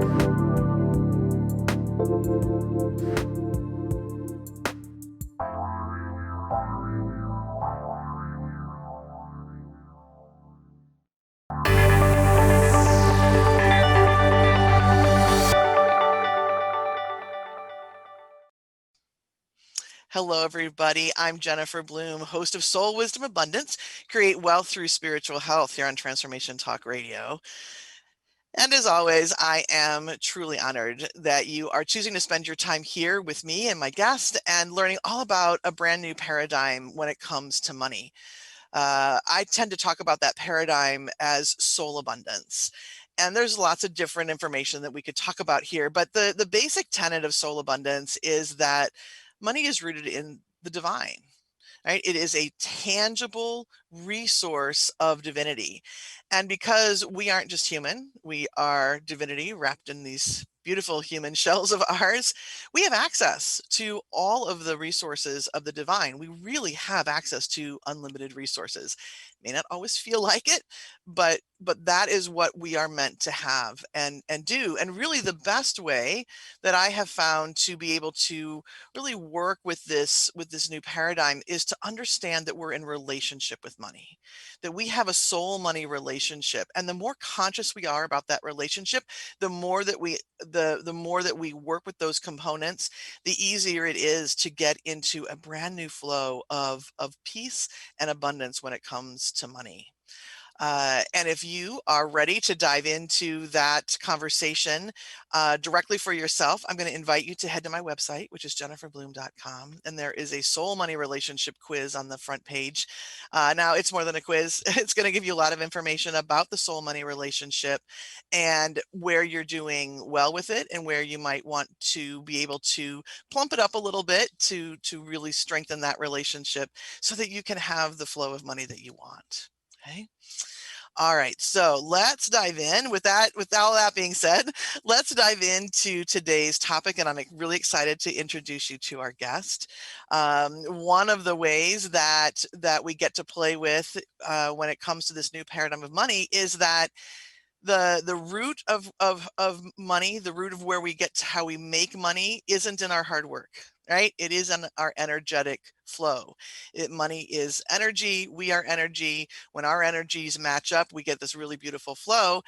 Hello, everybody. I'm Jennifer Bloome, host of Soul Wisdom Abundance, Create Wealth Through Spiritual Health here on Transformation Talk Radio. And as always, I am truly honored that you are choosing to spend your time here with me and my guest and learning all about a brand new paradigm when it comes to money. I tend to talk about that paradigm as soul abundance. And there's lots of different information that we could talk about here, but the basic tenet of soul abundance is that money is rooted in the divine, right? It is a tangible resource of divinity. And because we aren't just human, we are divinity wrapped in these beautiful human shells of ours, we have access to all of the resources of the divine. We really have access to unlimited resources. May not always feel like it, but that is what we are meant to have and do. And really the best way that I have found to be able to really work with this new paradigm is to understand that we're in relationship with money, that we have a soul money relationship. And the more conscious we are about that relationship, the more that we work with those components, the easier it is to get into a brand new flow of peace and abundance when it comes to money. And if you are ready to dive into that conversation directly for yourself, I'm going to invite you to head to my website, which is jenniferbloome.com. And there is a soul money relationship quiz on the front page. Now, it's more than a quiz. It's going to give you a lot of information about the soul money relationship and where you're doing well with it and where you might want to be able to plump it up a little bit to really strengthen that relationship so that you can have the flow of money that you want. Okay. All right, so let's dive in. With all that being said, let's dive into today's topic, and I'm really excited to introduce you to our guest. One of the ways that we get to play with when it comes to this new paradigm of money is that the root of money, the root of where we get to how we make money, isn't in our hard work, right? It is in our energetic flow. Money is energy. We are energy. When our energies match up, we get this really beautiful flow.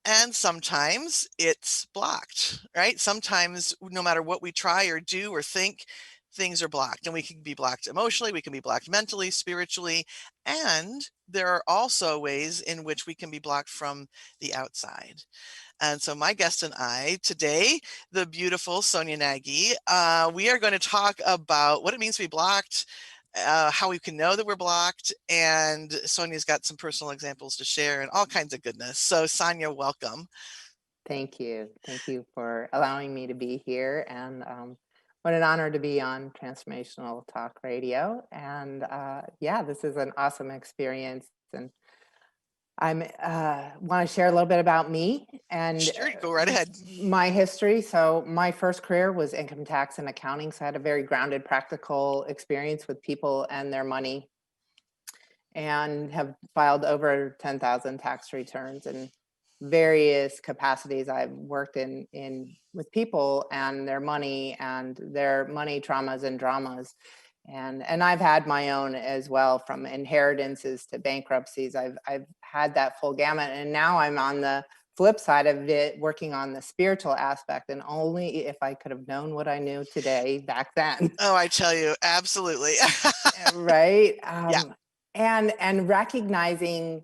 And sometimes it's blocked, right? Sometimes no matter what we try or do or think, things are blocked, and we can be blocked emotionally, we can be blocked mentally, spiritually, and there are also ways in which we can be blocked from the outside. And so my guest and I today, the beautiful Sonya Nagy, we are going to talk about what it means to be blocked, how we can know that we're blocked, and Sonya's got some personal examples to share and all kinds of goodness. So Sonya, welcome. Thank you. Thank you for allowing me to be here. And what an honor to be on Transformational Talk Radio. And yeah, this is an awesome experience. And I want to share a little bit about me and Sure, go right ahead. my history. So my first career was income tax and accounting. So I had a very grounded, practical experience with people and their money, and have filed over 10,000 tax returns in various capacities. I've worked in with people and their money traumas and dramas. And I've had my own as well, from inheritances to bankruptcies. I've had that full gamut. And now I'm on the flip side of it, working on the spiritual aspect. And only if I could have known what I knew today back then. Oh, I tell you, absolutely. Right. Yeah. And recognizing,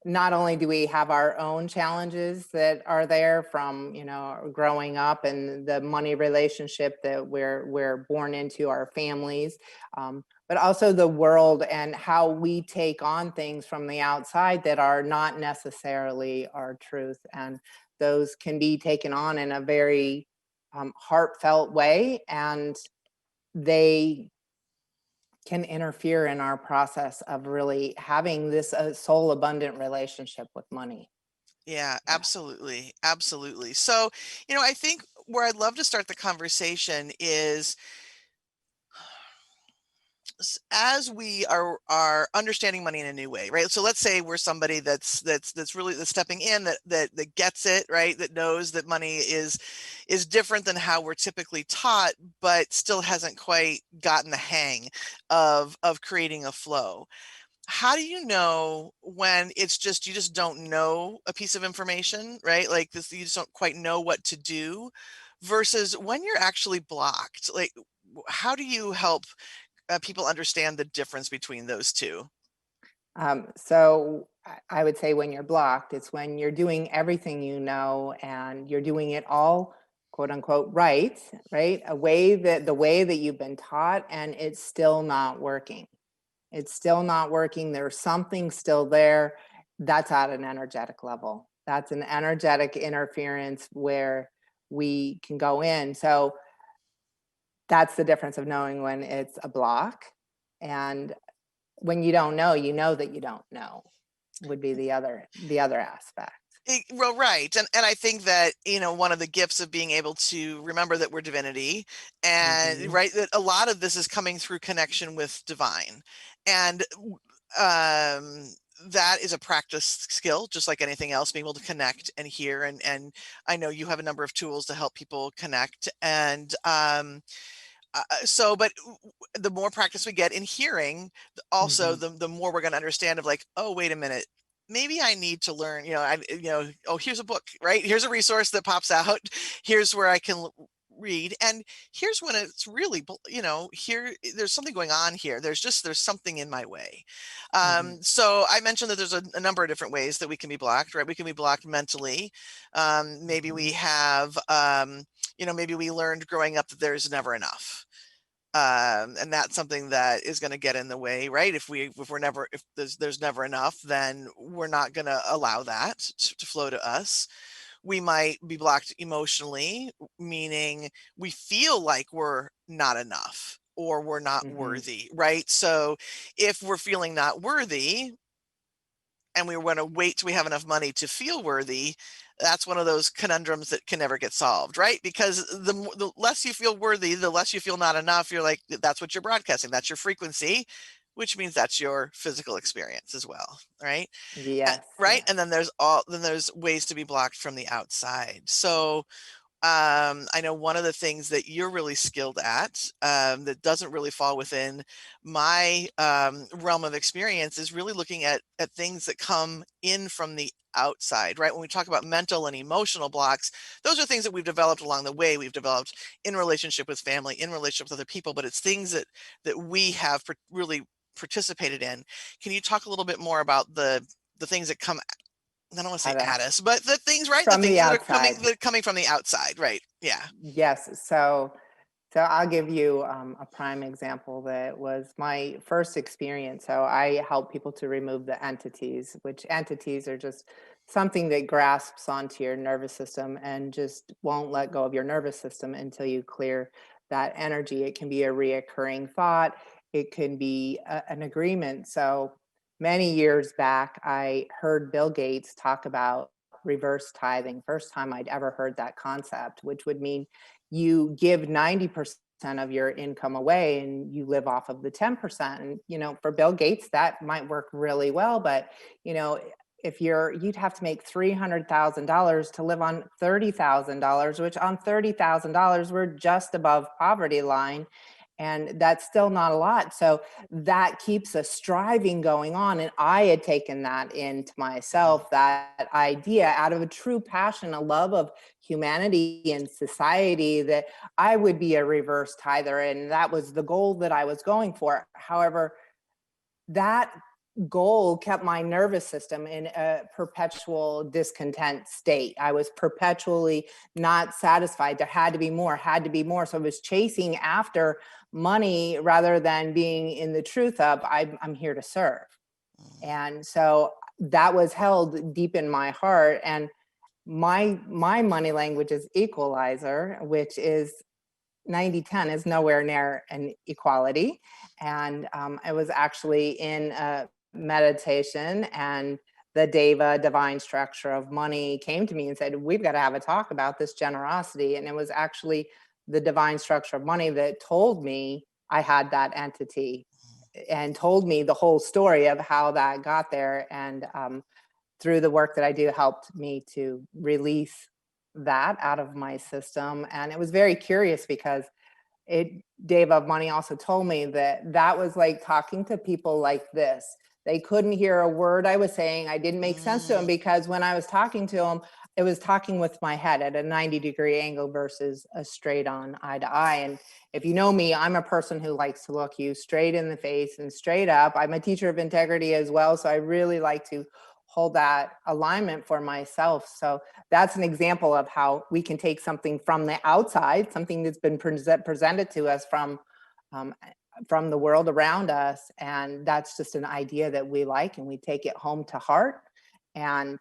not only do we have our own challenges that are there from, growing up and the money relationship that we're born into, our families, but also the world and how we take on things from the outside that are not necessarily our truth. And those can be taken on in a very heartfelt way, and they can interfere in our process of really having this soul abundant relationship with money. Yeah, absolutely. Absolutely. So, I think where I'd love to start the conversation is as we are understanding money in a new way, right? So let's say we're somebody that's really that's stepping in, that gets it, right? That knows that money is different than how we're typically taught, but still hasn't quite gotten the hang of creating a flow. How do you know when it's just you just don't know a piece of information, right? Like this, you just don't quite know what to do, versus when you're actually blocked. Like, how do you help people understand the difference between those two? So I would say when you're blocked, it's when you're doing everything you know and you're doing it all quote unquote right? A way that the way that you've been taught and it's still not working. It's still not working. There's something still there. That's at an energetic level. That's an energetic interference where we can go in. So that's the difference of knowing when it's a block. And when you don't know, you know that you don't know would be the other aspect. Well, right. And I think that, one of the gifts of being able to remember that we're divinity, and Hmm. right, that a lot of this is coming through connection with divine. And um that is a practice skill, just like anything else, being able to connect and hear. And I know you have a number of tools to help people connect. And but the more practice we get in hearing, also Hmm. the more we're going to understand of like, oh, wait a minute, maybe I need to learn, oh, here's a book, right? Here's a resource that pops out. Here's where I can read. And here's when it's really, here, there's something going on here. There's something in my way. Hmm. So I mentioned that there's a number of different ways that we can be blocked, right? We can be blocked mentally. Maybe we Hmm. have, maybe we learned growing up that there's never enough, and that's something that is going to get in the way, right? If there's never enough, then we're not going to allow that to flow to us. We might be blocked emotionally, meaning we feel like we're not enough or we're not Hmm. worthy, right? So if we're feeling not worthy and we want to wait till we have enough money to feel worthy, that's one of those conundrums that can never get solved, right? Because the less you feel worthy, the less you feel not enough. You're like, that's what you're broadcasting. That's your frequency, which means that's your physical experience as well, right? Yes, Right. yes. And then there's ways to be blocked from the outside. So I know one of the things that you're really skilled at, that doesn't really fall within my realm of experience, is really looking at things that come in from the outside, right? When we talk about mental and emotional blocks, those are things that we've developed along the way. We've developed in relationship with family, in relationship with other people, but it's things that we have really participated in. Can you talk a little bit more about the things that come, I don't want to say At a, at us, but the things, right? The from things the that outside. are coming from the outside, right? Yeah. Yes. So I'll give you a prime example that was my first experience. So I help people to remove the entities, which entities are just something that grasps onto your nervous system and just won't let go of your nervous system until you clear that energy. It can be a reoccurring thought. It can be an agreement. So many years back, I heard Bill Gates talk about reverse tithing. First time I'd ever heard that concept, which would mean you give 90% of your income away and you live off of the 10%. And, for Bill Gates, that might work really well. But, you know, if you'd have to make $300,000 to live on $30,000, which on $30,000, we're just above poverty line. And that's still not a lot. So that keeps a striving going on. And I had taken that into Mhm. myself, that idea out of a true passion, a love of humanity and society, that I would be a reverse tither. And that was the goal that I was going for. However, that goal kept my nervous system in a perpetual discontent state. I was perpetually not satisfied. There had to be more, had to be more. So I was chasing after money rather than being in the truth of I'm here to serve. Mm. And so that was held deep in my heart. And my money language is equalizer, which is 90/10 is nowhere near an equality. And I was actually in a meditation, and the Deva, divine structure of money, came to me and said, we've got to have a talk about this generosity. And it was actually the divine structure of money that told me I had that entity. and told me the whole story of how that got there. And through the work that I do, helped me to release that out of my system. And it was very curious because it Dave of Money also told me that that was like talking to people like this. They couldn't hear a word I was saying. I didn't make sense to them Mm, because when I was talking to them, it was talking with my head at a 90-degree angle versus a straight on eye to eye. And if you know me, I'm a person who likes to look you straight in the face and straight up. I'm a teacher of integrity as well. So I really like to hold that alignment for myself. So that's an example of how we can take something from the outside, something that's been presented to us um, from the world around us, and that's just an idea that we like, and we take it home to heart. And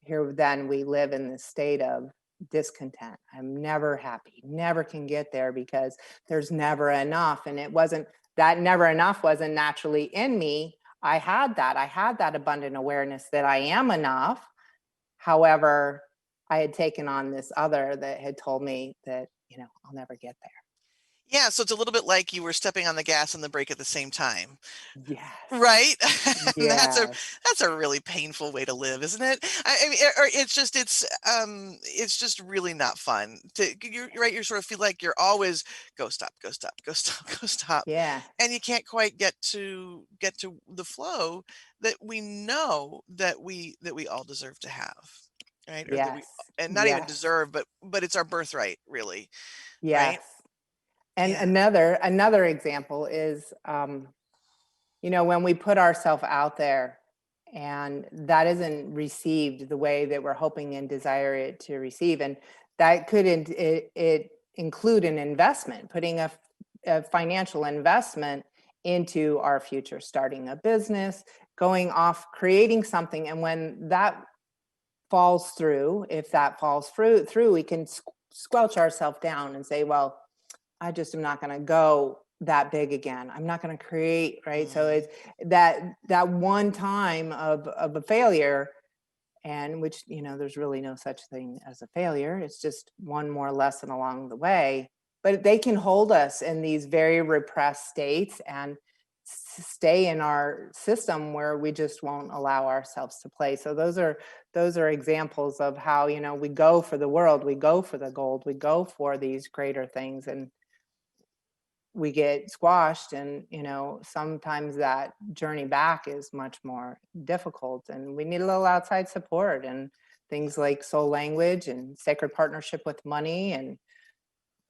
here, then we live in this state of discontent. I'm never happy, never can get there because there's never enough, and it wasn't that never enough wasn't naturally in me. I had that abundant awareness that I am enough. However, I had taken on this other that had told me that, I'll never get yeah, so it's a little bit like you were stepping on the gas and the brake at the same time. there. Yes. Right? And Yes. that's a really painful way to live, isn't it? I mean, or it's just really not fun to you're right, you sort of feel like you're always go stop, go stop, go stop, go stop. Yeah. And you can't quite get to the flow that we know that we all deserve to have. Right? Or that we Yes. and not even Yes. deserve, but it's our birthright, really. Right? Yes. And Yeah. another example is, when we put ourselves out there and that isn't received the way that we're hoping and desire it to receive, and that could it include an investment, putting a financial investment into our future, starting a business, going off, creating something, and when that falls through, if that falls through, we can squelch ourselves down and say, well, I just am not going to go that big again. I'm not going to create, right? So Mm. it's that one time of a failure, and which, there's really no such thing as a failure. It's just one more lesson along the way. But they can hold us in these very repressed states and stay in our system where we just won't allow ourselves to play. So those are examples of how, we go for the world, we go for the gold, we go for these greater things, and we get squashed. And sometimes that journey back is much more difficult, and we need a little outside support, and things like soul language and sacred partnership with money and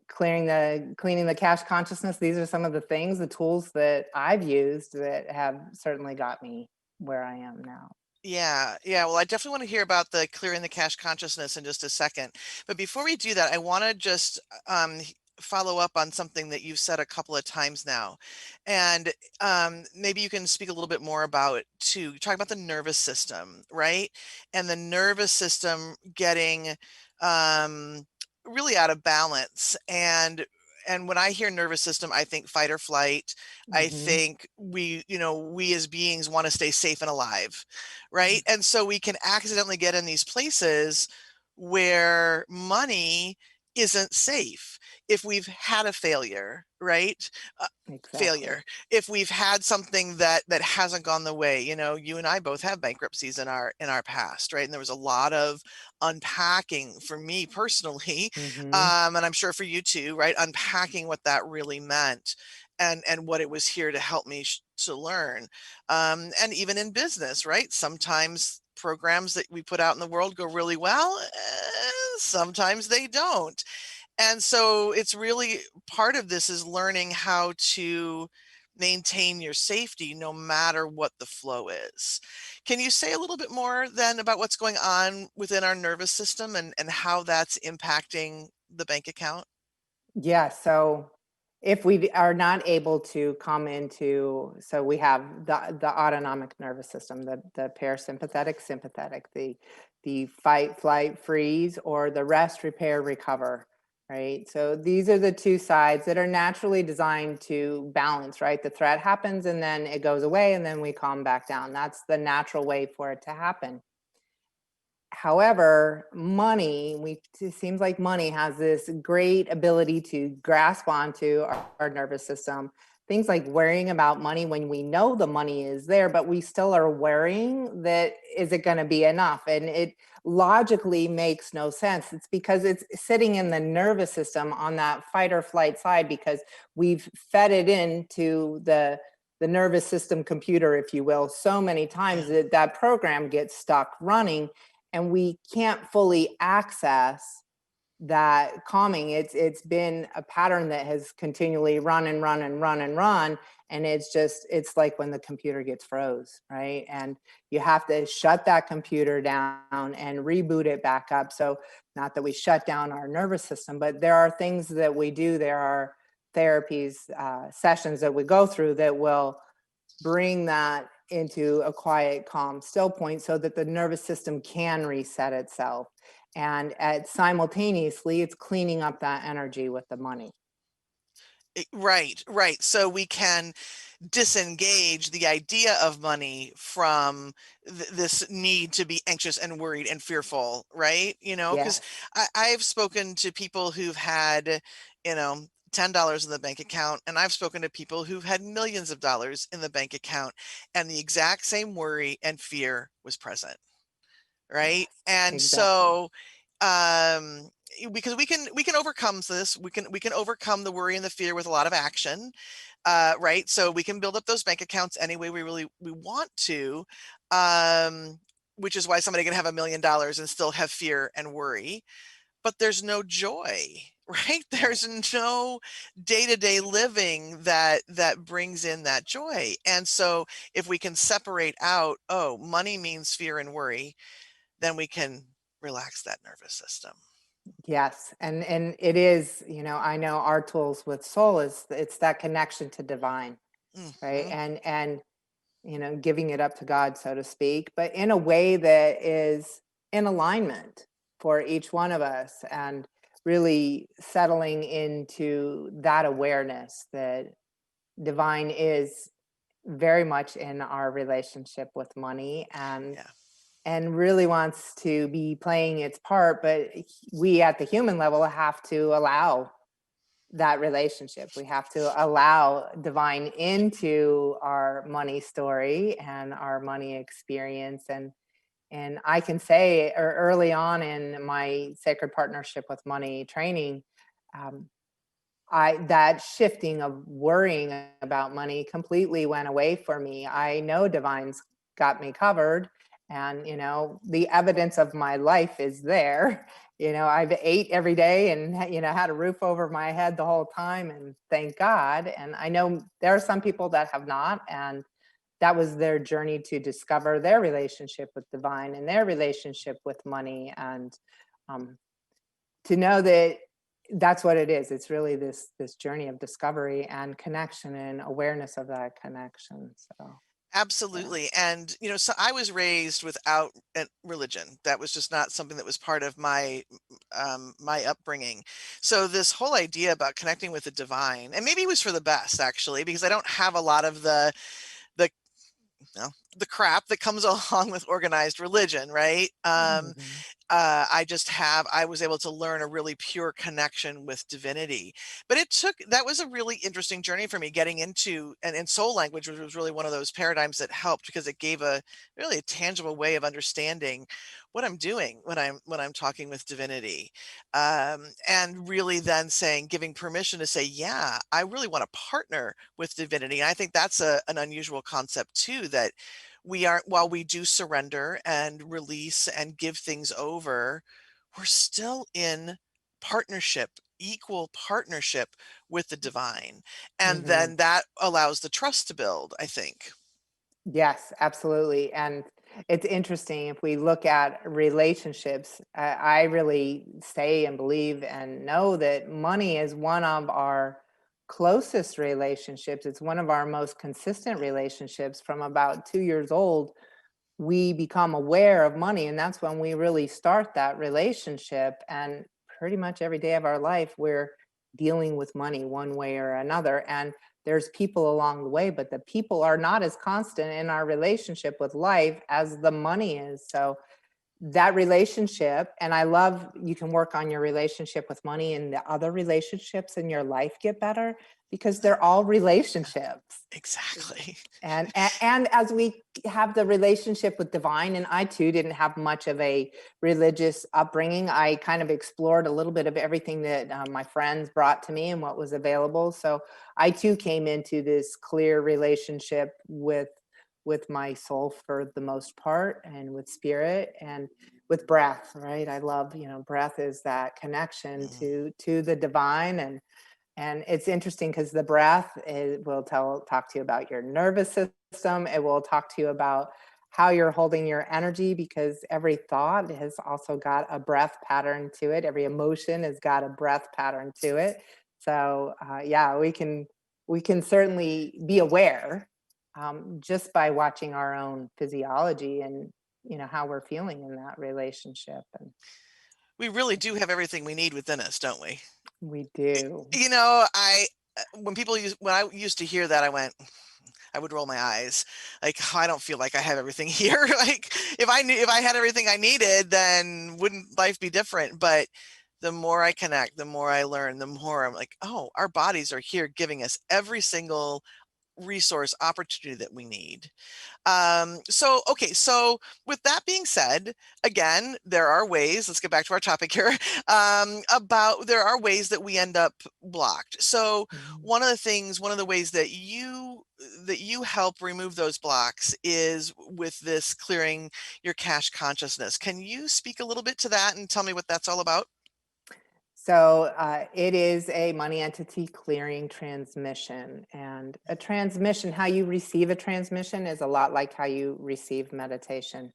cleaning the cash consciousness. These are some of the things, the tools that I've used that have certainly got me where I am now. Yeah, yeah. Well, I definitely want to hear about the clearing the cash consciousness in just a second. But before we do that, I want to just follow up on something that you've said a couple of times now. And maybe you can speak a little bit more about it too. You talk about the nervous system, right? And the nervous system getting um, really out of balance. And when I hear nervous system, I think fight or flight. I Hmm. think we as beings want to stay safe and alive, right? And so we can accidentally get in these places where money isn't safe if we've had a failure, right? Uh, Exactly. Failure. If we've had something that hasn't gone the way, you and I both have bankruptcies in our past, right? And there was a lot of unpacking for me personally, Hmm. and I'm sure for you too, right? Unpacking what that really meant and what it was here to help me to learn. And even in business, right? Sometimes programs that we put out in the world go really well, sometimes they don't. And so it's really part of this is learning how to maintain your safety no matter what the flow is. Can you say a little bit more then about what's going on within our nervous system and how that's impacting the bank account? Yeah. So if we are not able to come into, so we have the autonomic nervous system, the parasympathetic, sympathetic, the fight, flight, freeze, or the rest, repair, recover. Right. So these are the two sides that are naturally designed to balance, right? The threat happens and then it goes away and then we calm back down. That's the natural way for it to happen. However, it seems like money has this great ability to grasp onto our nervous system, things like worrying about money when we know the money is there, but we still are worrying that is it going to be enough? And it logically makes no sense. It's because it's sitting in the nervous system on that fight or flight side because we've fed it into the nervous system computer, if you will, so many times Yeah. that that program gets stuck running and we can't fully access that calming. It's been a pattern that has continually run and run and run and run, and it's like when the computer gets froze, right? And you have to shut that computer down and reboot it back up. So not that we shut down our nervous system, but there are things that we do, there are therapies, sessions that we go through that will bring that into a quiet, calm, still point so that the nervous system can reset itself. And simultaneously, it's cleaning up that energy with the money. Right, right. So we can disengage the idea of money from this need to be anxious and worried and fearful, right? Because Yes. I've spoken to people who've had, $10 in the bank account, and I've spoken to people who've had millions of dollars in the bank account, and the exact same worry and fear was present. Right? Yes. And Exactly. so, because we can overcome this, we can overcome the worry and the fear with a lot of action, right? So we can build up those bank accounts any way we want to, um, which is why somebody can have $1 million and still have fear and worry, but there's no joy, right? Right. There's no day-to-day living that brings in that joy. And so if we can separate out, oh, money means fear and worry, then we can relax that nervous system. Yes. And it is, I know our tools with soul is it's that connection to divine, right? Mhm. And giving it up to God, so to speak, but in a way that is in alignment for each one of us and really settling into that awareness that divine is very much in our relationship with money Yeah. and really wants to be playing its part, but we at the human level have to allow that relationship. We have to allow divine into our money story and our money experience. And I can say early on in my sacred partnership with money training, um, I that shifting of worrying about money completely went away for me. I know divine's got me covered, and the evidence of my life is there. I've ate every day and had a roof over my head the whole time, and thank God. And I know there are some people that have not, and that was their journey to discover their relationship with divine and their relationship with money, and um, to know that that's what it is. It's really this journey of discovery and connection and awareness of that connection. So yeah. Absolutely. And, so I was raised without religion. That was just not something that was part of my upbringing. So this whole idea about connecting with the divine, and maybe it was for the best actually, because I don't have a lot of the the crap that comes along with organized religion, right? Mhm. I was able to learn a really pure connection with divinity. But that was a really interesting journey for me getting into, and in soul language, which was really one of those paradigms that helped because it gave a really a tangible way of understanding what I'm doing when I'm talking with divinity. And really then giving permission to say, yeah, I really want to partner with divinity. And I think that's an unusual concept too, that while we do surrender and release and give things over, we're still in partnership, equal partnership with the divine. And Mhm. then that allows the trust to build, I think. Yes, absolutely. And it's interesting if we look at relationships. I really say and believe and know that money is one of our closest relationships. It's one of our most consistent relationships. From about 2 years old, we become aware of money, and that's when we really start that relationship. And pretty much every day of our life we're dealing with money one way or another, and there's people along the way, but the people are not as constant in our relationship with life as the money is. So that relationship, and I love, you can work on your relationship with money, and the other relationships in your life get better because they're all relationships. Exactly. And as we have the relationship with divine, and I too didn't have much of a religious upbringing. I kind of explored a little bit of everything that my friends brought to me and what was available. So I too came into this clear relationship with my soul for the most part, and with spirit, and with breath. Right? I love, breath is that connection Mm, to the divine. And it's interesting because the breath will talk to you about your nervous system. It will talk to you about how you're holding your energy, because every thought has also got a breath pattern to it. Every emotion has got a breath pattern to it. So yeah, we can certainly be aware, just by watching our own physiology, and how we're feeling in that relationship. And we really do have everything we need within us, don't we? we do. I when I used to hear that, I would roll my eyes, like, "Oh, I don't feel like I have everything here." Like, if I had everything I needed, then wouldn't life be different? But the more I connect, the more I learn, the more I'm like, "Oh, our bodies are here giving us every single resource, opportunity that we need." So with that being said, again, there are ways, let's get back to our topic here, about there are ways that we end up blocked. So Mhm. one of the ways that you help remove those blocks is with this clearing your cache consciousness. Can you speak a little bit to that and tell me what that's all about? So it is a money entity clearing transmission. And a transmission, how you receive a transmission, is a lot like how you receive meditation.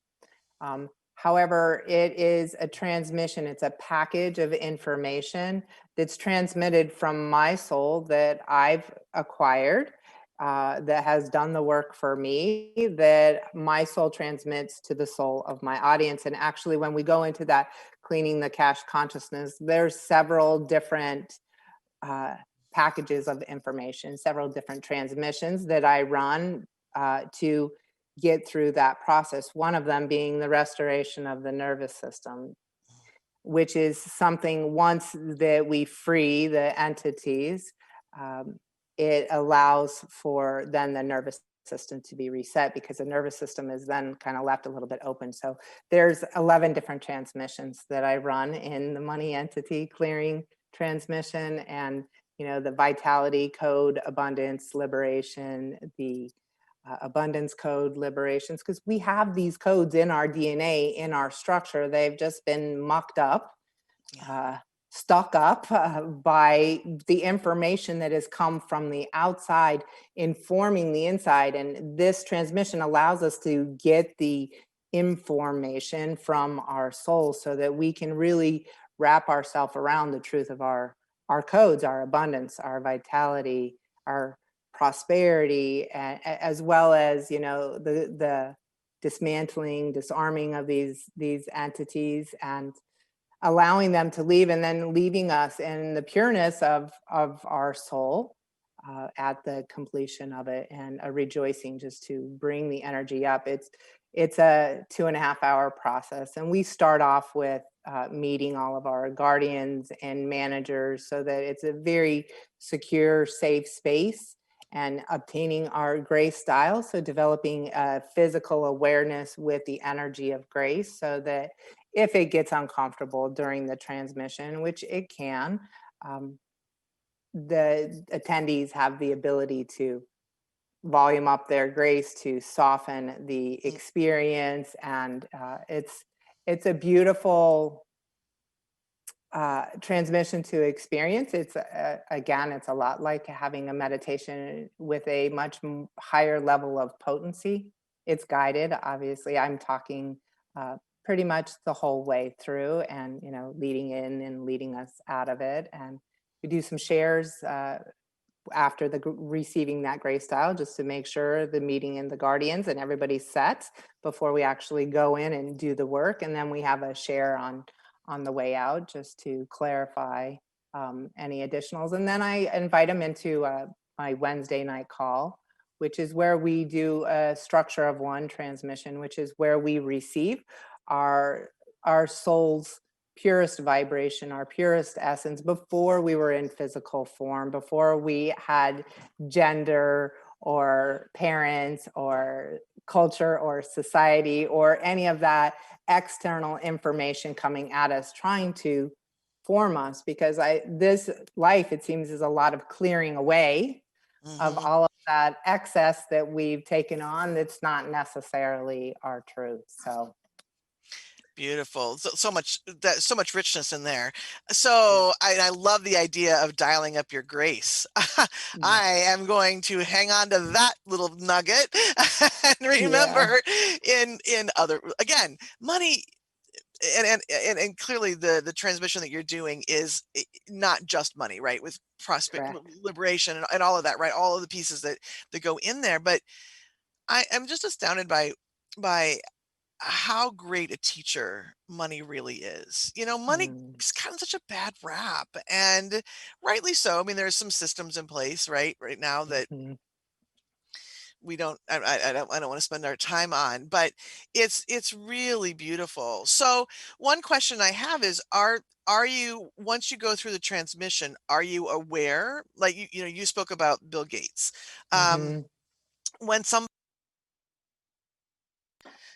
However, it is a transmission, it's a package of information that's transmitted from my soul that I've acquired, that has done the work for me, that my soul transmits to the soul of my audience. And actually, when we go into that cleaning the cache consciousness, there's several different uh, packages of information, several different transmissions that I run to get through that process. One of them being the restoration of the nervous system, which is something, once that we free the entities, um, it allows for then the nervous system to be reset, because the nervous system is then kind of left a little bit open. So there's 11 different transmissions that I run in the money entity clearing transmission. And the vitality code, abundance, liberation, the abundance code, liberations, because we have these codes in our DNA, in our structure. They've just been mucked up, Yeah. uh, stuck up by the information that has come from the outside, informing the inside. And this transmission allows us to get the information from our soul, so that we can really wrap ourselves around the truth of our codes, our abundance, our vitality, our prosperity, as well as the dismantling, disarming of these entities, and allowing them to leave, and then leaving us in the pureness of our soul at the completion of it, and a rejoicing just to bring the energy up. It's a 2.5 hour process, and we start off with meeting all of our guardians and managers, so that it's a very secure, safe space, and obtaining our grace style. So developing a physical awareness with the energy of grace, so that if it gets uncomfortable during the transmission, which it can, um, the attendees have the ability to volume up their grace to soften the Mm, experience. And it's a beautiful transmission to experience. It's again, it's a lot like having a meditation with a much higher level of potency. It's guided. Obviously, I'm talking pretty much the whole way through, and leading in and leading us out of it. And we do some shares after receiving that grace style, just to make sure the meeting and the guardians and everybody's set before we actually go in and do the work. And then we have a share on the way out, just to clarify any additionals. And then I invite them into my Wednesday night call, which is where we do a structure of one transmission, which is where we receive our our soul's purest vibration, our purest essence before we were in physical form, before we had gender or parents or culture or society or any of that external information coming at us trying to form us. Because I this life, it seems, is a lot of clearing away of Hmm. all of that excess that we've taken on that's not necessarily our truth. So Beautiful. So much richness in there. yeah, So I love the idea of dialing up your grace. yeah, I am going to hang on to that little nugget and yeah, remember in other again, money and clearly the transmission that you're doing is not just money, right? With prospect correct. liberation and all of that, right? All of the pieces that go in there. But I am just astounded by how great a teacher money really is. Money Mm, is kind of such a bad rap, and rightly so. I mean, there's some systems in place, right now that mhm. we don't. I don't want to spend our time on, but it's really beautiful. So one question I have is, are you once you go through the transmission, are you aware? Like you spoke about Bill Gates. Um, Mhm. when some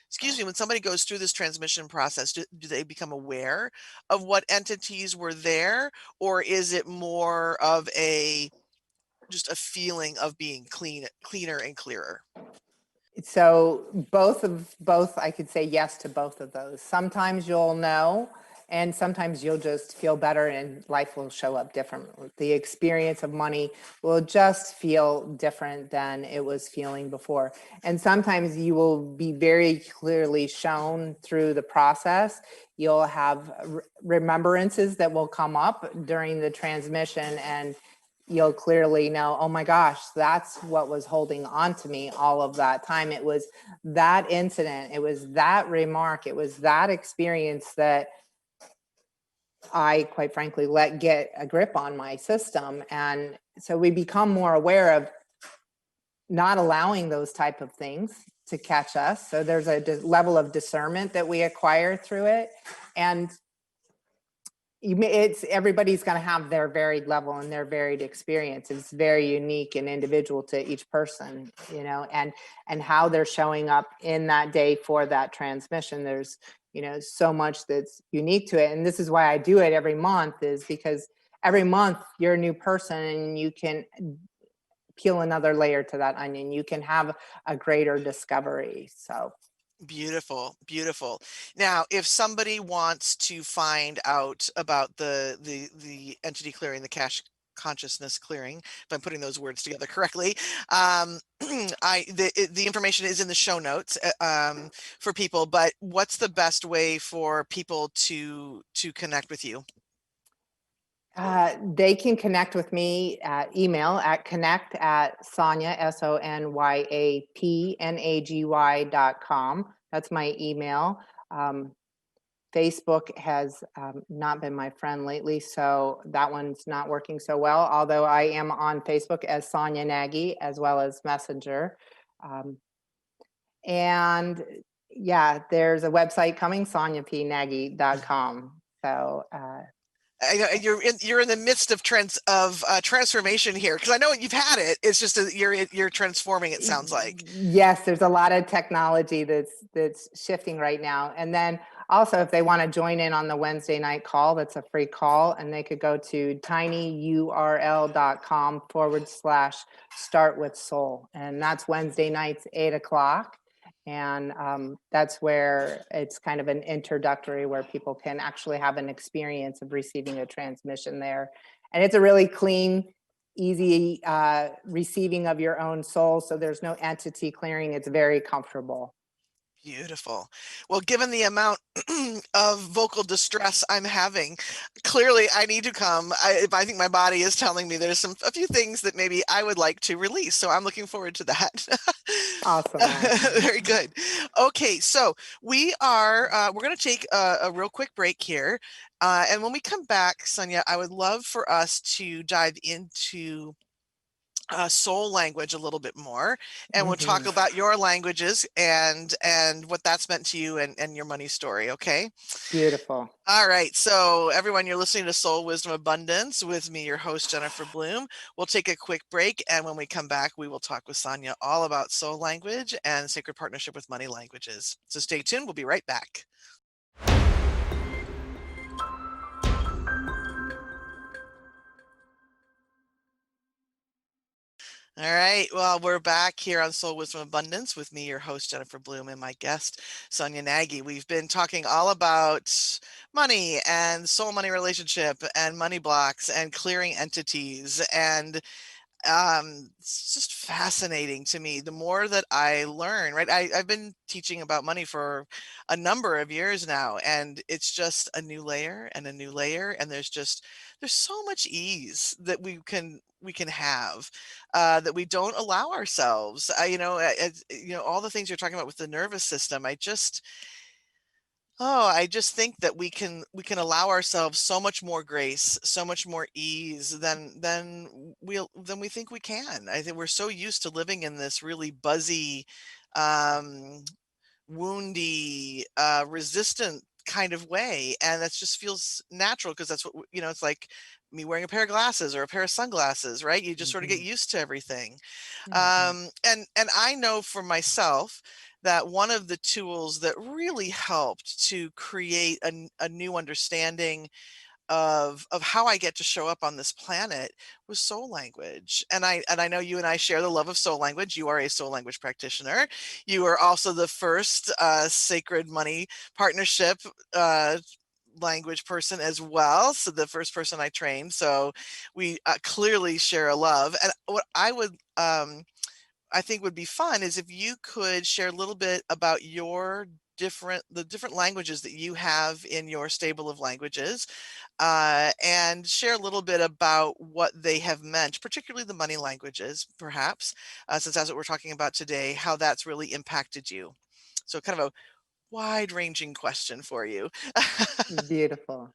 excuse me, when somebody goes through this transmission process, do they become aware of what entities were there, or is it more of a just a feeling of being cleaner and clearer? So both, I could say yes to both of those. Sometimes you'll know, and sometimes you'll just feel better and life will show up different. The experience of money will just feel different than it was feeling before. And sometimes you will be very clearly shown through the process. You'll have remembrances that will come up during the transmission, and you'll clearly know, oh my gosh, that's what was holding on to me all of that time. It was that incident, it was that remark, it was that experience that I, quite frankly, let get a grip on my system. And so we become more aware of not allowing those type of things to catch us. So there's a level of discernment that we acquire through it. And it's everybody's going to have their varied level and their varied experience. It's very unique and individual to each person, and how they're showing up in that day for that transmission. There's so much that's unique to it, and this is why I do it every month, is because every month you're a new person and you can peel another layer to that onion. You can have a greater discovery. So Beautiful, beautiful. Now, if somebody wants to find out about the entity clearing, the cash consciousness clearing, if I'm putting those words together correctly, the information is in the show notes for people. But what's the best way for people to connect with you? They can connect with me at email at connect at Sonya, SONYAPNAGY.com. That's my email. Um, Facebook has not been my friend lately, so that one's not working so well. Although I am on Facebook as Sonya Nagy as well as Messenger. Um, and yeah, there's a website coming, sonyapnagy.com. So I know you're in the midst of transformation here, because I know you've had it. It's just you're transforming. It sounds like. yes, there's a lot of technology that's shifting right now. And then also, if they want to join in on the Wednesday night call, that's a free call, and they could go to tinyurl.com/start with soul. And that's Wednesday nights, 8 o'clock. And that's where it's kind of an introductory where people can actually have an experience of receiving a transmission there. And it's a really clean, easy receiving of your own soul. So there's no entity clearing. It's very comfortable. Beautiful. Well, given the amount of vocal distress I'm having, clearly I need to come. I think my body is telling me there's a few things that maybe I would like to release. So I'm looking forward to that. Awesome, awesome. Very good. Okay, so we're going to take a real quick break here, and when we come back, Sonia, I would love for us to dive into soul language a little bit more, and we'll talk Hmm. about your languages and what that's meant to you and your money story. Okay. Beautiful. All right. So everyone, you're listening to Soul Wisdom Abundance with me, your host, Jennifer Bloome. We'll take a quick break. And when we come back, we will talk with Sonya all about soul language and sacred partnership with money languages. So stay tuned. We'll be right back. All right. Well, we're back here on Soul Wisdom Abundance with me, your host, Jennifer Bloome, and my guest, Sonya Nagy. We've been talking all about money and soul money relationship and money blocks and clearing entities. And it's just fascinating to me. The more that I learn, right? I've been teaching about money for a number of years now, and it's just a new layer and a new layer. And there's so much ease that we can have that we don't allow ourselves. All the things you're talking about with the nervous system. I just think that we can allow ourselves so much more grace, so much more ease than we think we can. I think we're so used to living in this really buzzy, um, woundy, resistant kind of way, and that just feels natural because that's it's like me wearing a pair of glasses or a pair of sunglasses, right? You just sort of get Hmm. used to everything. Hmm. And I know for myself that one of the tools that really helped to create a new understanding of how I get to show up on this planet was soul language. And I know you and I share the love of soul language. You are a soul language practitioner. You are also the first sacred money partnership uh, language person as well. So the first person I trained. So we clearly share a love. And what I think would be fun is if you could share a little bit about the different languages that you have in your stable of languages, and share a little bit about what they have meant, particularly the money languages, perhaps, since that's what we're talking about today, how that's really impacted you. So, kind of a wide ranging question for you. Beautiful.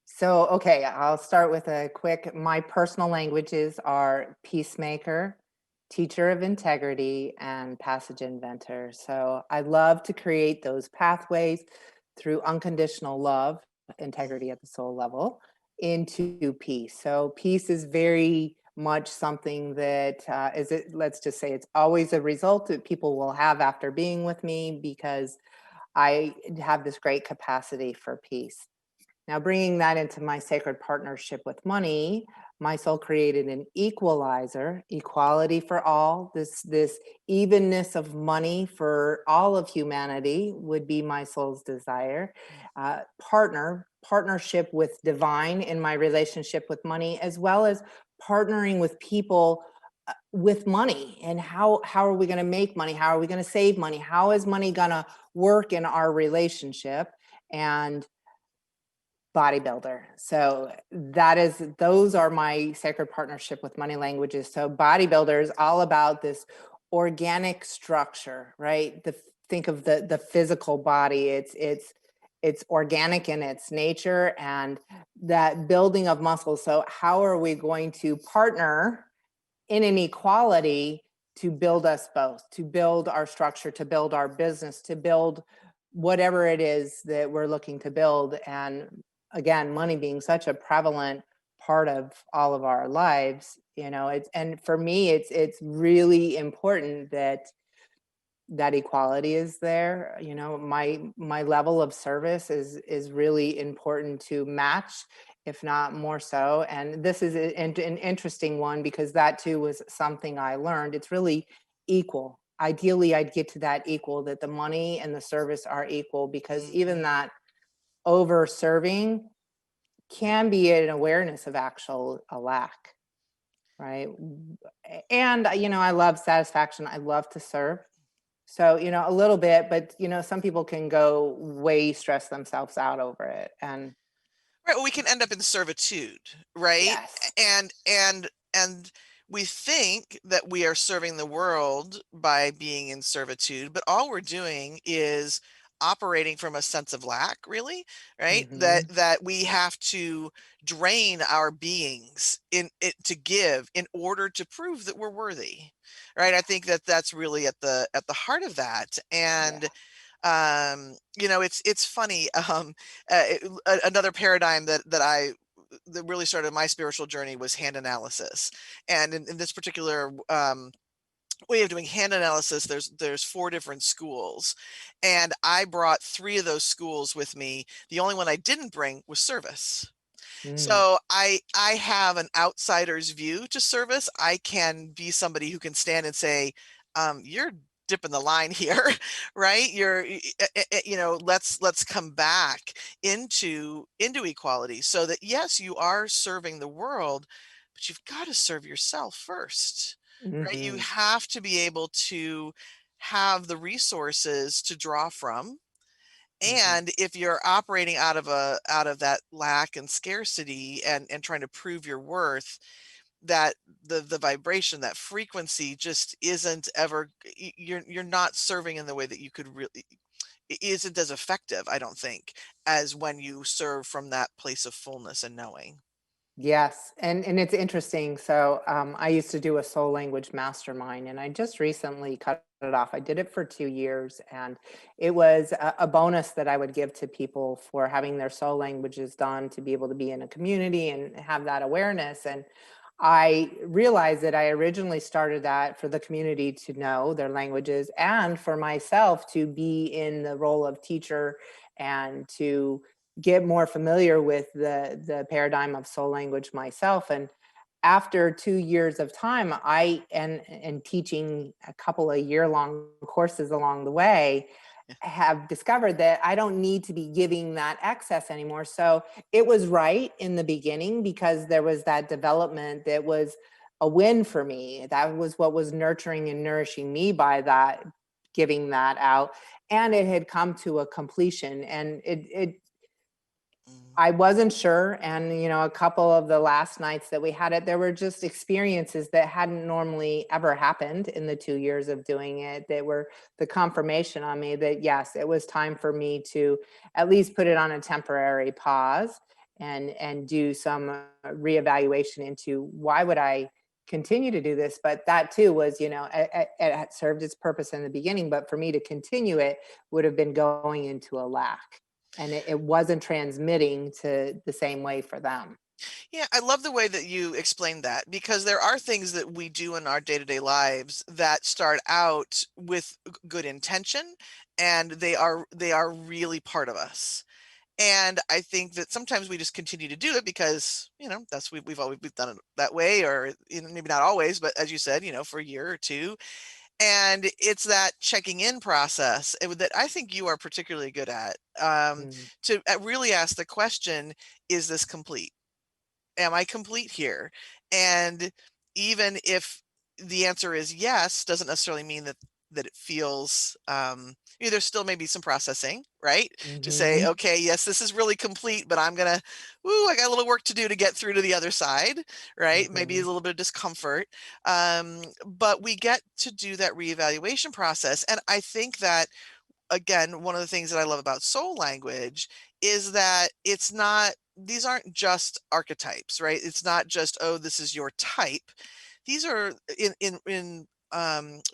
So, okay, I'll start with a quick. My personal languages are peacemaker, teacher of integrity, and passage inventor. So, I love to create those pathways through unconditional love, integrity at the soul level, into peace. So, peace is very much something that is it. Let's just say it's always a result that people will have after being with me because I have this great capacity for peace. Now, bringing that into my sacred partnership with money, my soul created an equalizer, equality for all. This evenness of money for all of humanity would be my soul's desire. Partnership with divine in my relationship with money, as well as partnering with people with money. And how are we going to make money? How are we going to save money? How is money going to work in our relationship? And bodybuilder. So those are my sacred partnership with money languages. So bodybuilder is all about this organic structure, right? Think of the physical body. It's organic in its nature and that building of muscles. So how are we going to partner in an equality to build us both, to build our structure, to build our business, to build whatever it is that we're looking to build. And again, money being such a prevalent part of all of our lives, it's, and for me, it's really important that that equality is there. My level of service is really important to match, if not more so. And this is an interesting one because that too was something I learned. It's really equal. Ideally, I'd get to that equal, that the money and the service are equal, because even Mhm. that over serving can be an awareness of actual a lack, right? And I love satisfaction. I love to serve. So, a little bit, but some people can go way stress themselves out over it. And Right, well, we can end up in servitude, right? yes. And we think that we are serving the world by being in servitude, but all we're doing is operating from a sense of lack, really, right? That Mhm. that we have to drain our beings in it to give in order to prove that we're worthy, right? I think that that's really at the heart of that. Yeah. And it's funny. Another paradigm that really started my spiritual journey was hand analysis. And in this particular way of doing hand analysis, there's four different schools, and I brought three of those schools with me. The only one I didn't bring was service. Mm. So I have an outsider's view to service. I can be somebody who can stand and say, "You're dipping the line here," right? Let's come back into equality, so that yes, you are serving the world, but you've got to serve yourself first, right? You Mhm. have to be able to have the resources to draw from, Mhm. and if you're operating out of that lack and scarcity, and trying to prove your worth, that the vibration, that frequency just isn't ever you're not serving in the way that you could really isn't as effective, I don't think, as when you serve from that place of fullness and knowing. Yes, and it's interesting. So I used to do a soul language mastermind, and I just recently cut it off. I did it for 2 years, and it was a bonus that I would give to people for having their soul languages done to be able to be in a community and have that awareness. And I realized that I originally started that for the community to know their languages and for myself to be in the role of teacher and to get more familiar with the paradigm of soul language myself. And after 2 years of time, I and teaching a couple of year-long courses along the way, Yeah. have discovered that I don't need to be giving that excess anymore. So it was right in the beginning because there was that development that was a win for me. That was what was nurturing and nourishing me by that, giving that out. And it had come to a completion. And it Mm. I wasn't sure, and, a couple of the last nights that we had it, there were just experiences that hadn't normally ever happened in the 2 years of doing it, that were the confirmation on me that, yes, it was time for me to at least put it on a temporary pause and do some, reevaluation into why would I continue to do this? But that too was, it had served its purpose in the beginning, but for me to continue it would have been going into a lack, and it wasn't transmitting to the same way for them. Yeah, I love the way that you explained that, because there are things that we do in our day-to-day lives that start out with good intention, and they are really part of us. And I think that sometimes we just continue to do it because, that's we've done it that way, or maybe not always, but as you said, for a year or two. And it's that checking in process that I think you are particularly good at, Mm, to really ask the question, is this complete? Am I complete here? And even if the answer is yes, doesn't necessarily mean that it feels, there's still maybe some processing, right? To say, mhm, okay, yes, this is really complete, but I got a little work to do to get through to the other side, right? Maybe a mhm, little bit of discomfort. But we get to do that reevaluation process. And I think that, again, one of the things that I love about soul language is that these aren't just archetypes, right? It's not just, oh, this is your type. These are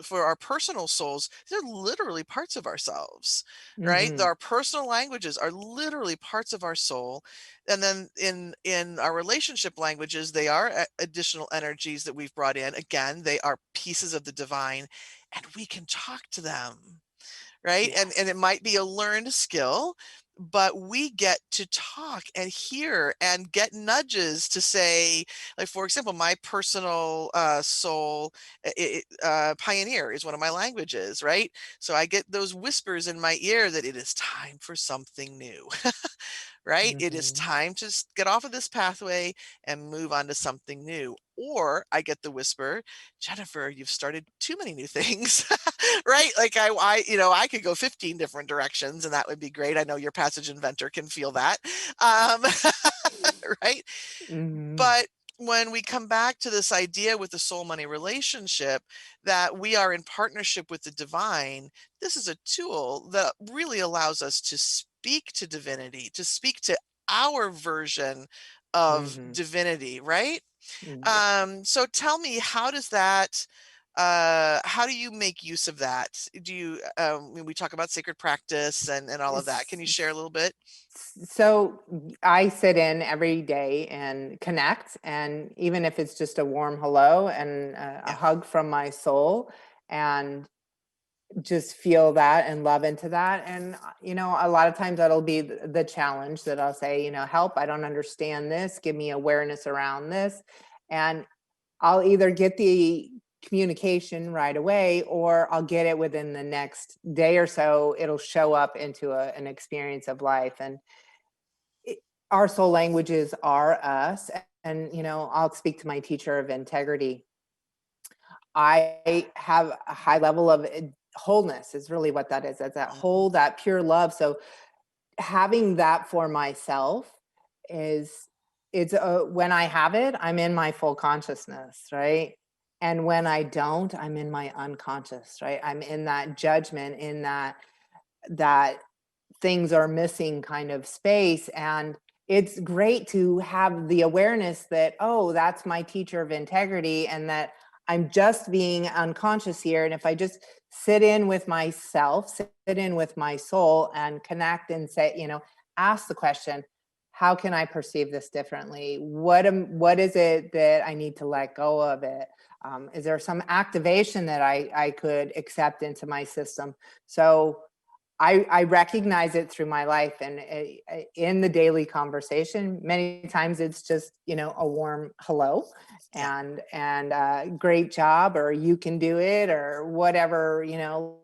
for our personal souls, they're literally parts of ourselves, right? mhm, Our personal languages are literally parts of our soul. And then in our relationship languages, they are additional energies that we've brought in. Again, they are pieces of the divine, and we can talk to them, right? And it yes, might be a learned skill, but we get to talk and hear and get nudges to say, like, for example, my personal soul pioneer is one of my languages, right? So I get those whispers in my ear that it is time for something new. Right? It is mhm, time to get off of this pathway and move on to something new. Or I get the whisper, Jennifer, you've started too many new things, right? Like I could go 15 different directions, and that would be great. I know your passage inventor can feel that, um, right? mhm, But when we come back to this idea with the soul money relationship that we are in partnership with the divine, this is a tool that really allows us to speak to divinity, to speak to our version of Hmm. divinity, right? Yeah. So tell me, how does that, how do you make use of that? Do you, when we talk about sacred practice and all of that, can you share a little bit? So I sit in every day and connect, and even if it's just a warm hello and a Yeah. hug from my soul, and just feel that and love into that. And a lot of times that'll be the challenge that I'll say, help, I don't understand this, give me awareness around this. And I'll either get the communication right away, or I'll get it within the next day or so. It'll show up into an experience of life. And it, our soul languages are us. And I'll speak to my teacher of integrity. I have a high level of wholeness is really what that is. That's that Mhm. whole, that pure love. So having that for myself is, it's when I have it, I'm in my full consciousness, right? And when I don't, I'm in my unconscious, right? I'm in that judgment, in that things are missing kind of space. And it's great to have the awareness that, oh, that's my teacher of integrity, and that I'm just being unconscious here. And if I just sit in with myself, sit in with my soul and connect and say, ask the question, how can I perceive this differently? What is it that I need to let go of it? Is there some activation that I could accept into my system? So I recognize it through my life, and in the daily conversation, many times it's just a warm hello, Yeah. and great job, or you can do it, or whatever,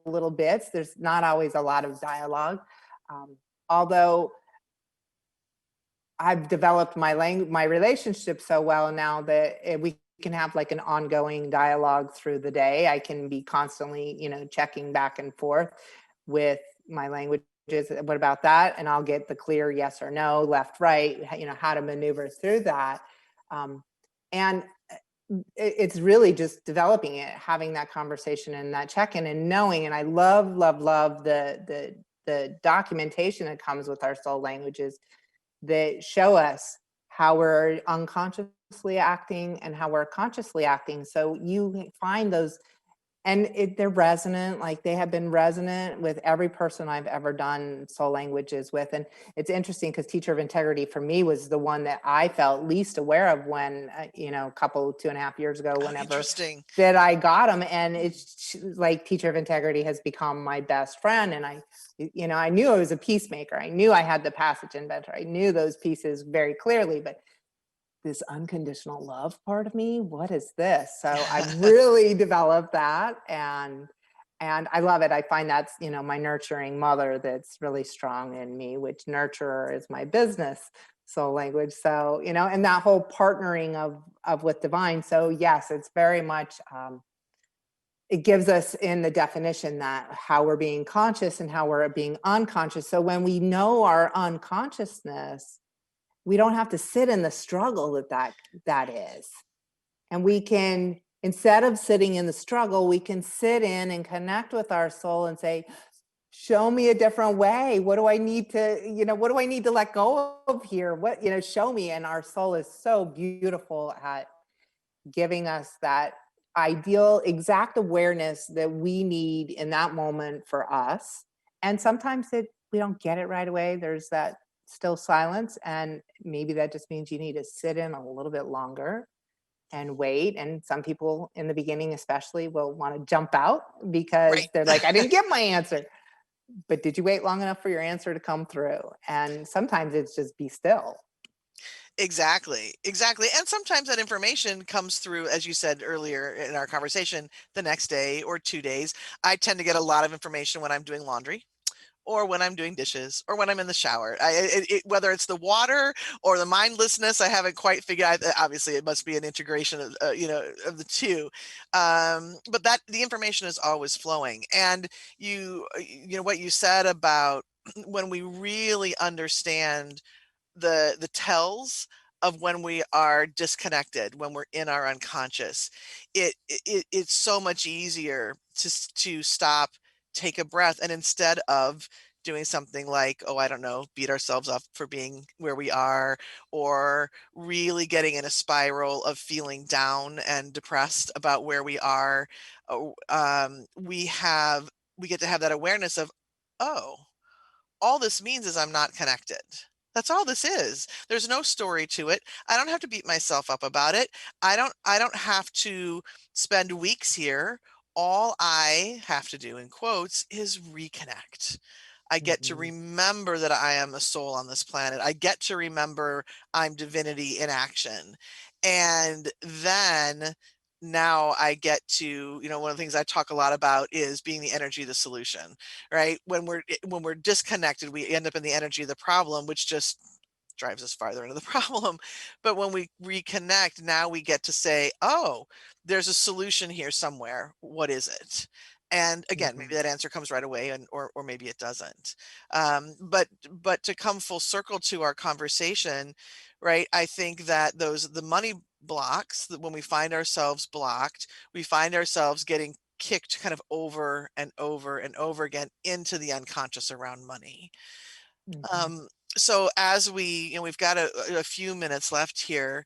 little bits. There's not always a lot of dialogue, um, although I've developed my relationship so well now that we can have like an ongoing dialogue through the day. I can be constantly, checking back and forth with my languages. What about that? And I'll get the clear yes or no, left, right, how to maneuver through that. Um, and it's really just developing it, having that conversation and that check-in and knowing. And I love, love, love the documentation that comes with our soul languages that show us how we're unconsciously acting and how we're consciously acting. So you find those, and they're resonant, like they have been resonant with every person I've ever done soul languages with. And it's interesting because teacher of integrity for me was the one that I felt least aware of when, a couple, 2.5 years ago, Oh, whenever interesting. that I got them. And it's like teacher of integrity has become my best friend. And I knew I was a peacemaker. I knew I had the passage inventor. I knew those pieces very clearly, but this unconditional love part of me, what is this? So I've really developed that, and I love it. I find that's, my nurturing mother that's really strong in me, which nurturer is my business soul language. So, and that whole partnering of with divine. So yes, it's very much it gives us in the definition that how we're being conscious and how we're being unconscious. So when we know our unconsciousness, we don't have to sit in the struggle that is. And we can, instead of sitting in the struggle, we can sit in and connect with our soul and say, show me a different way. What do I need to, what do I need to let go of here? What, show me. And our soul is so beautiful at giving us that ideal exact awareness that we need in that moment for us. And sometimes we don't get it right away. There's that still silence, and maybe that just means you need to sit in a little bit longer and wait. And some people in the beginning especially will want to jump out because Right. they're like, I didn't get my answer. But did you wait long enough for your answer to come through? And sometimes it's just be still. Exactly, exactly, and sometimes that information comes through, as you said earlier in our conversation, the next day or 2 days. I tend to get a lot of information when I'm doing laundry, or when I'm doing dishes, or when I'm in the shower. Whether it's the water or the mindlessness, I haven't quite figured out. Obviously, it must be an integration of, of the two. But that the information is always flowing. And what you said about when we really understand the tells of when we are disconnected, when we're in our unconscious. It's so much easier to stop, take a breath, and instead of doing something like, oh, I don't know, beat ourselves up for being where we are, or really getting in a spiral of feeling down and depressed about where we are, we get to have that awareness of, oh, all this means is I'm not connected. That's all this is. There's no story to it. I don't have to beat myself up about it. I don't have to spend weeks here. All I have to do, in quotes, is reconnect. I get to Mhm. remember that I am a soul on this planet. I get to remember I'm divinity in action. And then now I get to, one of the things I talk a lot about is being the energy of the solution, right? When we're disconnected, we end up in the energy of the problem, which just drives us farther into the problem. But when we reconnect, now we get to say, oh, there's a solution here somewhere. What is it? And again, maybe Mhm. that answer comes right away, and or maybe it doesn't. But to come full circle to our conversation, right? I think that the money blocks, that when we find ourselves blocked, we find ourselves getting kicked kind of over and over and over again into the unconscious around money. Mhm. Um, so as we've got a few minutes left here.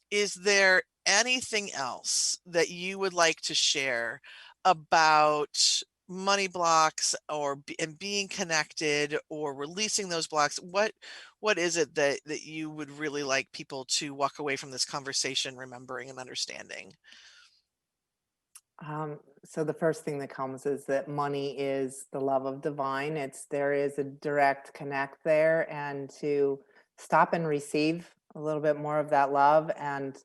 Is there anything else that you would like to share about money blocks, or and being connected, or releasing those blocks? What is it that you would really like people to walk away from this conversation remembering and understanding? So the first thing that comes is that money is the love of divine. There is a direct connect there, and to stop and receive a little bit more of that love. And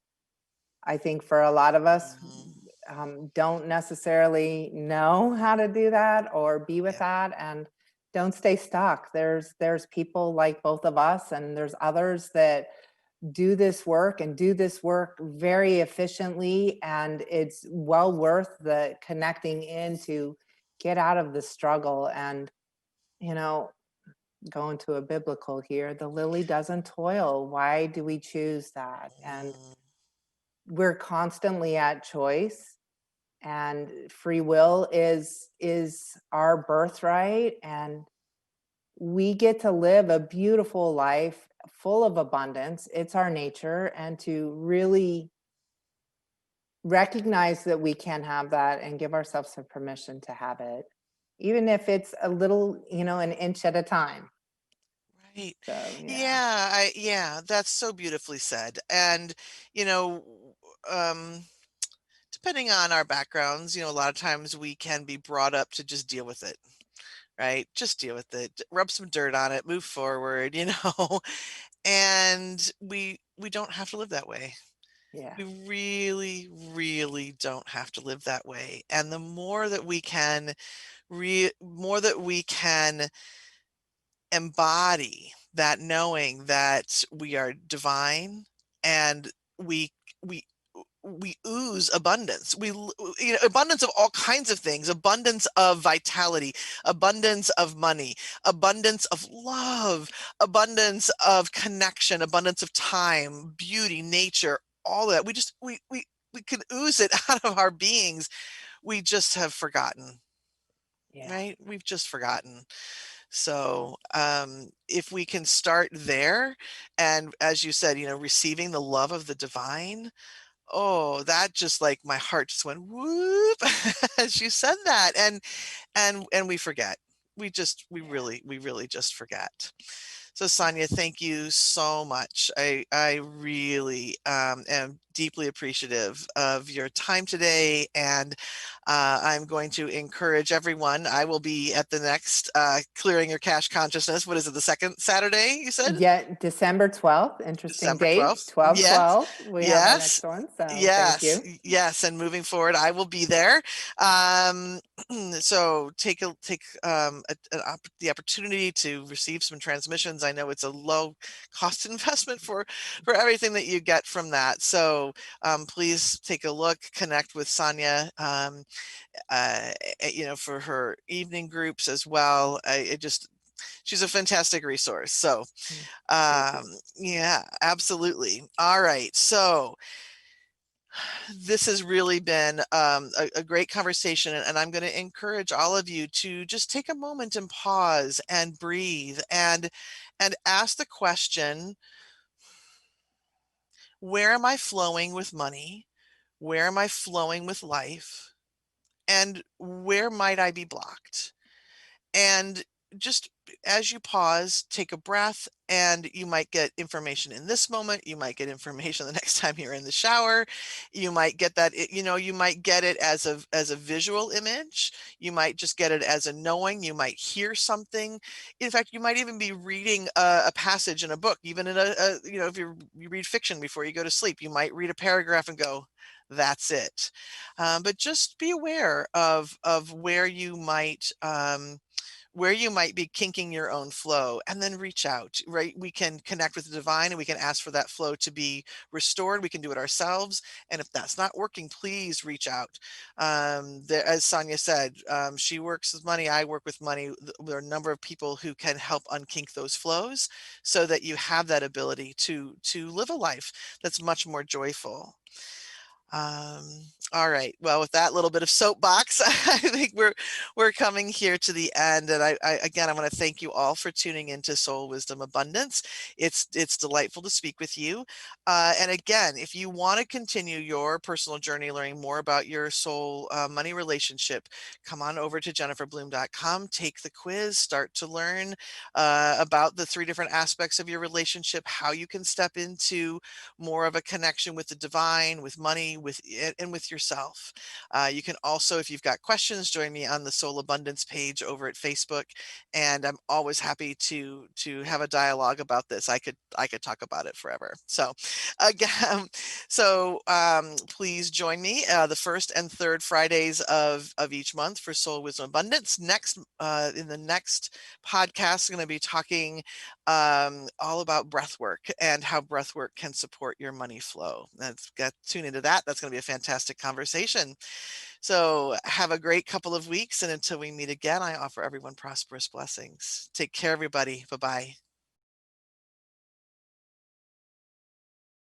I think for a lot of us, Mhm. don't necessarily know how to do that or be with Yeah. that, and don't stay stuck. There's people like both of us, and there's others that do this work very efficiently, and it's well worth the connecting in to get out of the struggle. And you know going to a biblical here, the lily doesn't toil. Why do we choose that? And Mm, we're constantly at choice, and free will is our birthright, and we get to live a beautiful life full of abundance. It's our nature, and to really recognize that we can have that and give ourselves some permission to have it, even if it's a little, an inch at a time. right. So, yeah. Yeah, that's so beautifully said. And, you know, um, depending on our backgrounds, a lot of times we can be brought up to just deal with it, right? Just deal with it, rub some dirt on it, move forward, and we don't have to live that way. Yeah. We really, really don't have to live that way. And the more that we can more that we can embody that, knowing that we are divine, and we we we ooze abundance. Abundance of all kinds of things, abundance of vitality, abundance of money, abundance of love, abundance of connection, abundance of time, beauty, nature, all of that. We can ooze it out of our beings. We just have forgotten, Yeah. right? We've just forgotten. So, if we can start there, and as you said, receiving the love of the divine, oh, that just, like, my heart just went whoop as you said that, and we forget. Yeah. We really just forget. So, Sonia, thank you so much. I really, am deeply appreciative of your time today, and I'm going to encourage everyone. I will be at the next Clearing Your Cash Consciousness. What is it? The second Saturday, you said? Yeah, December 12th, interesting December date, 12th. 12 Yes. 12. We have our Yes. next one. So thank Yes. you. Yes. And moving forward, I will be there. Um, so take the opportunity to receive some transmissions. I know it's a low cost investment for everything that you get from that. So please take a look, connect with Sonia. For her evening groups as well. It just She's a fantastic resource. So, Mm, thank you. yeah, absolutely. All right. So, this has really been a great conversation, and I'm going to encourage all of you to just take a moment and pause and breathe and ask the question, where am I flowing with money? Where am I flowing with life? And where might I be blocked? And just as you pause, take a breath, and you might get information in this moment. You might get information the next time you're in the shower. You might get that, you might get it as a visual image. You might just get it as a knowing. You might hear something. In fact, you might even be reading a passage in a book, even in if you read fiction before you go to sleep, you might read a paragraph and go, that's it. But just be aware of where you might be kinking your own flow, and then reach out, right? We can connect with the divine and we can ask for that flow to be restored. We can do it ourselves. And if that's not working, please reach out. As Sonya said, she works with money. I work with money. There are a number of people who can help unkink those flows so that you have that ability to live a life that's much more joyful. All right. Well, with that little bit of soapbox, I think we're coming here to the end. And I again, I want to thank you all for tuning into Soul Wisdom Abundance. It's delightful to speak with you. And again, if you want to continue your personal journey, learning more about your soul money relationship, come on over to jenniferbloome.com, take the quiz, start to learn about the 3 different aspects of your relationship, how you can step into more of a connection with the divine, with money, with it, and with yourself. You can also, if you've got questions, join me on the Soul Abundance page over at Facebook, and I'm always happy to have a dialogue about this. I could talk about it forever. So, again, please join me the first and third Fridays of each month for Soul Wisdom Abundance. Next, in the next podcast, I'm going to be talking all about breath work and how breath work can support your money flow. Tune into that. That's going to be a fantastic conversation. So have a great couple of weeks. And until we meet again, I offer everyone prosperous blessings. Take care, everybody. Bye bye.